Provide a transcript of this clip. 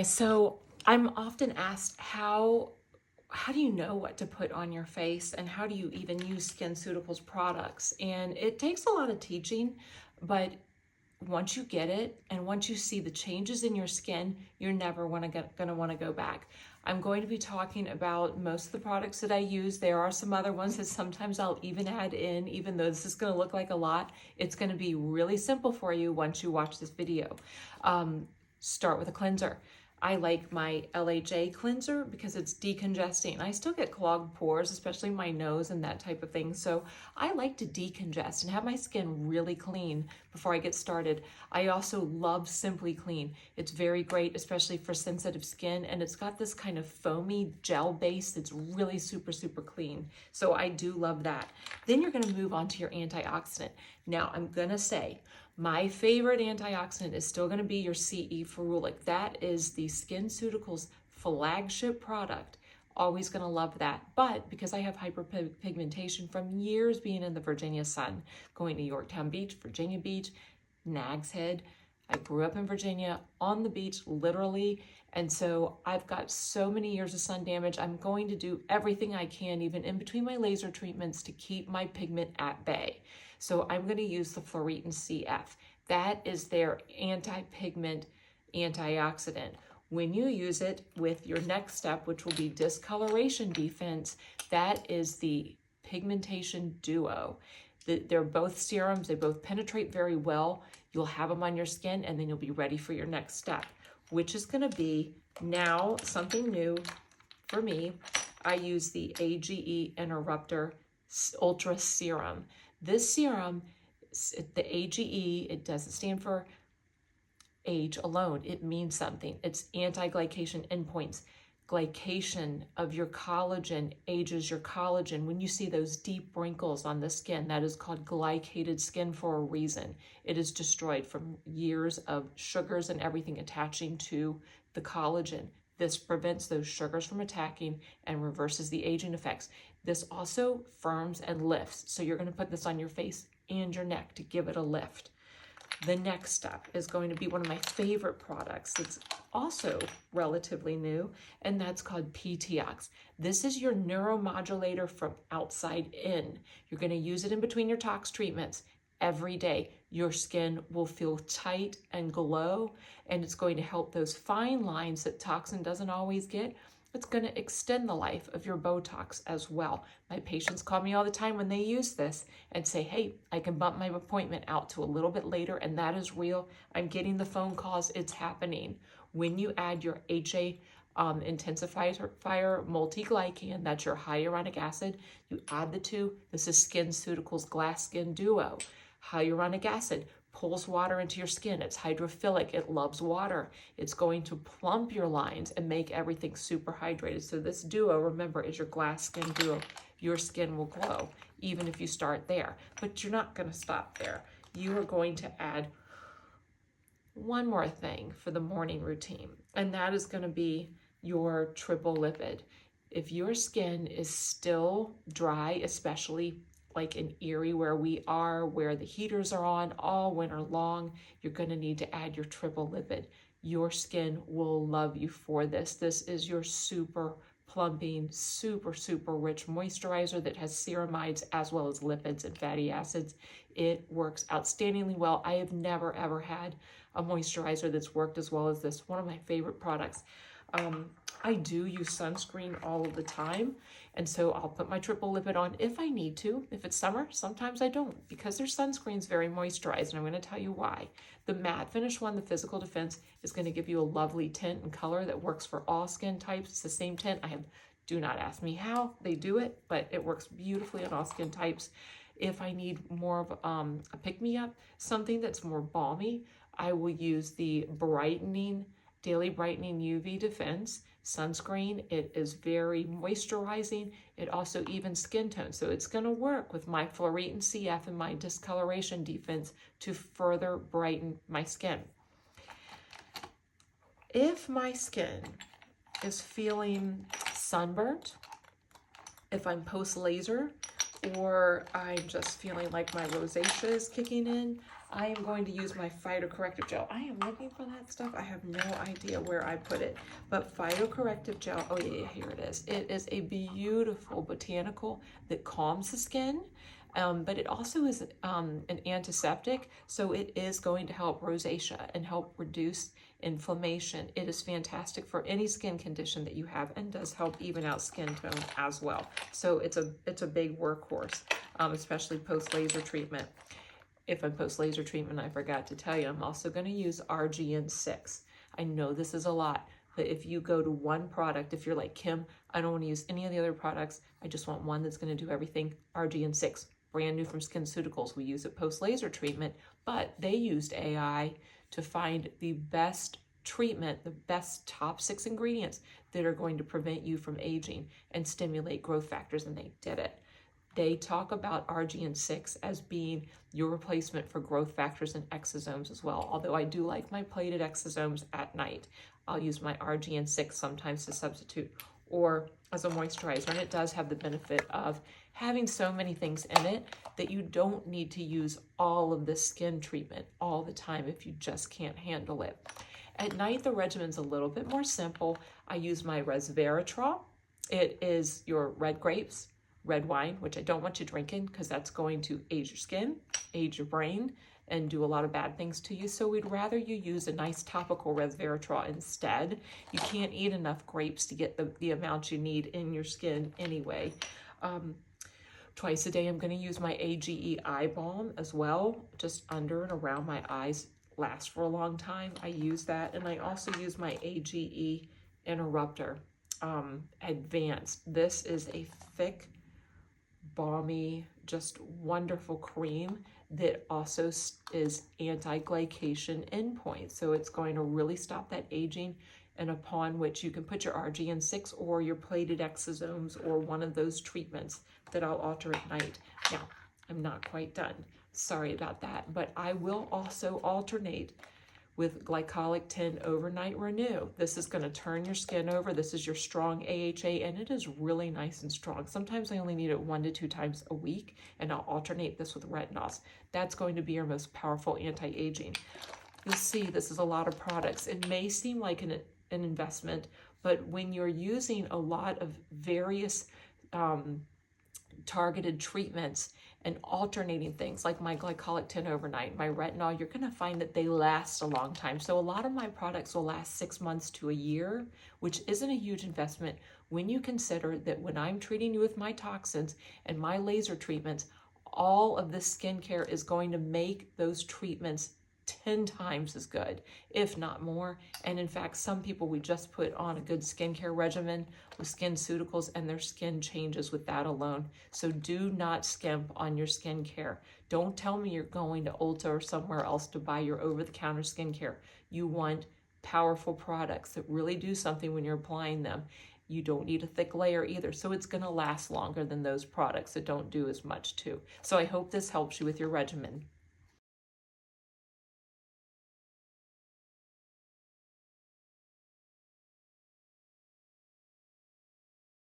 So I'm often asked how do you know what to put on your face, and how do you even use SkinCeuticals products? And it takes a lot of teaching, but once you get it and once you see the changes in your skin, you're never gonna want to go back. I'm going to be talking about most of the products that I use. There are some other ones that sometimes I'll even add in, even though this is going to look like a lot. It's going to be really simple for you once you watch this video. Start with a cleanser. I like my LHA cleanser because it's decongesting. I still get clogged pores, especially my nose and that type of thing. So I like to decongest and have my skin really clean before I get started. I also love Simply Clean. It's very great, especially for sensitive skin. And it's got this kind of foamy gel base that's really super, super clean. So I do love that. Then you're gonna move on to your antioxidant. Now I'm gonna say, my favorite antioxidant is still going to be your CE ferulic. That is the SkinCeuticals flagship product. Always going to love that. But because I have hyperpigmentation from years being in the Virginia sun, going to Yorktown Beach, Virginia Beach, Nag's Head, I grew up in Virginia on the beach, literally. And so I've got so many years of sun damage. I'm going to do everything I can, even in between my laser treatments, to keep my pigment at bay. So I'm going to use the Fluoretin CF. That is their anti-pigment antioxidant. When you use it with your next step, which will be discoloration defense, that is the pigmentation duo. They're both serums. They both penetrate very well. You'll have them on your skin, and then you'll be ready for your next step, which is going to be now something new for me. I use the AGE Interrupter Ultra Serum. This serum, the AGE, it doesn't stand for age alone. It means something. It's anti-glycation endpoints. Glycation of your collagen ages your collagen. When you see those deep wrinkles on the skin, that is called glycated skin for a reason. It is destroyed from years of sugars and everything attaching to the collagen. This prevents those sugars from attacking and reverses the aging effects. This also firms and lifts. So you're going to put this on your face and your neck to give it a lift. The next step is going to be one of my favorite products. It's also relatively new, and that's called PTOX. This is your neuromodulator from outside in. You're going to use it in between your tox treatments every day. Your skin will feel tight and glow, and it's going to help those fine lines that toxin doesn't always get. It's going to extend the life of your Botox as well. My patients call me all the time when they use this and say, hey, I can bump my appointment out to a little bit later, and that is real. I'm getting the phone calls. It's happening. When you add your HA intensifier multiglycan, that's your hyaluronic acid, you add the two. This is SkinCeuticals Glass Skin Duo. Hyaluronic acid pulls water into your skin. It's hydrophilic. It loves water. It's going to plump your lines and make everything super hydrated. So this duo, remember, is your glass skin duo. Your skin will glow even if you start there. But you're not going to stop there. You are going to add one more thing for the morning routine, and that is going to be your triple lipid. If your skin is still dry, especially like in Erie where we are, where the heaters are on all winter long, you're going to need to add your triple lipid. Your skin will love you for this. This is your super plumping, super, super rich moisturizer that has ceramides as well as lipids and fatty acids. It works outstandingly well. I have never, ever had a moisturizer that's worked as well as this. One of my favorite products. I do use sunscreen all of the time, and so I'll put my triple lipid on if I need to. If it's summer, sometimes I don't, because their sunscreen's very moisturized, and I'm going to tell you why. The matte finish one, the Physical Defense, is going to give you a lovely tint and color that works for all skin types. It's the same tint. Do not ask me how they do it, but it works beautifully on all skin types. If I need more of a pick-me-up, something that's more balmy, I will use the Daily Brightening UV Defense sunscreen. It is very moisturizing. It also evens skin tone. So it's going to work with my Fluoretin CF and my discoloration defense to further brighten my skin. If my skin is feeling sunburnt, if I'm post-laser, or I'm just feeling like my rosacea is kicking in, I am going to use my phytocorrective gel. I am looking for that stuff. I have no idea where I put it, but phytocorrective gel, oh yeah, here it is. It is a beautiful botanical that calms the skin, but it also is an antiseptic, so it is going to help rosacea and help reduce inflammation. It is fantastic for any skin condition that you have and does help even out skin tone as well. So it's a big workhorse, especially post-laser treatment. If I'm post-laser treatment, I forgot to tell you, I'm also going to use RGN6. I know this is a lot, but if you go to one product, if you're like, Kim, I don't want to use any of the other products, I just want one that's going to do everything, RGN6, brand new from SkinCeuticals. We use it post-laser treatment, but they used AI to find the best treatment, the best top 6 ingredients that are going to prevent you from aging and stimulate growth factors, and they did it. They talk about RGN6 as being your replacement for growth factors and exosomes as well. Although I do like my plated exosomes at night, I'll use my RGN6 sometimes to substitute or as a moisturizer. And it does have the benefit of having so many things in it that you don't need to use all of the skin treatment all the time if you just can't handle it. At night, the regimen's a little bit more simple. I use my resveratrol. It is your red grapes, red wine, which I don't want you drinking because that's going to age your skin, age your brain, and do a lot of bad things to you. So we'd rather you use a nice topical resveratrol instead. You can't eat enough grapes to get the amount you need in your skin anyway. Twice a day, I'm going to use my AGE eye balm as well, just under and around my eyes. Lasts for a long time. I use that, and I also use my AGE Interrupter Advanced. This is a thick, balmy, just wonderful cream that also is anti-glycation endpoint. So it's going to really stop that aging, and upon which you can put your RGN6 or your plated exosomes or one of those treatments that I'll alter at night. Now, I'm not quite done. Sorry about that, but I will also alternate with Glycolic 10 Overnight Renew. This is going to turn your skin over. This is your strong AHA, and it is really nice and strong. Sometimes I only need it 1 to 2 times a week, and I'll alternate this with retinols. That's going to be your most powerful anti-aging. You'll see this is a lot of products. It may seem like an investment, but when you're using a lot of various targeted treatments and alternating things like my Glycolic 10 Overnight, my retinol, you're going to find that they last a long time. So a lot of my products will last 6 months to a year, which isn't a huge investment when you consider that when I'm treating you with my toxins and my laser treatments, all of this skincare is going to make those treatments 10 times as good, if not more. And in fact, some people, we just put on a good skincare regimen with SkinCeuticals and their skin changes with that alone. So do not skimp on your skincare. Don't tell me you're going to Ulta or somewhere else to buy your over-the-counter skincare. You want powerful products that really do something when you're applying them. You don't need a thick layer either, so it's going to last longer than those products that don't do as much too. So I hope this helps you with your regimen.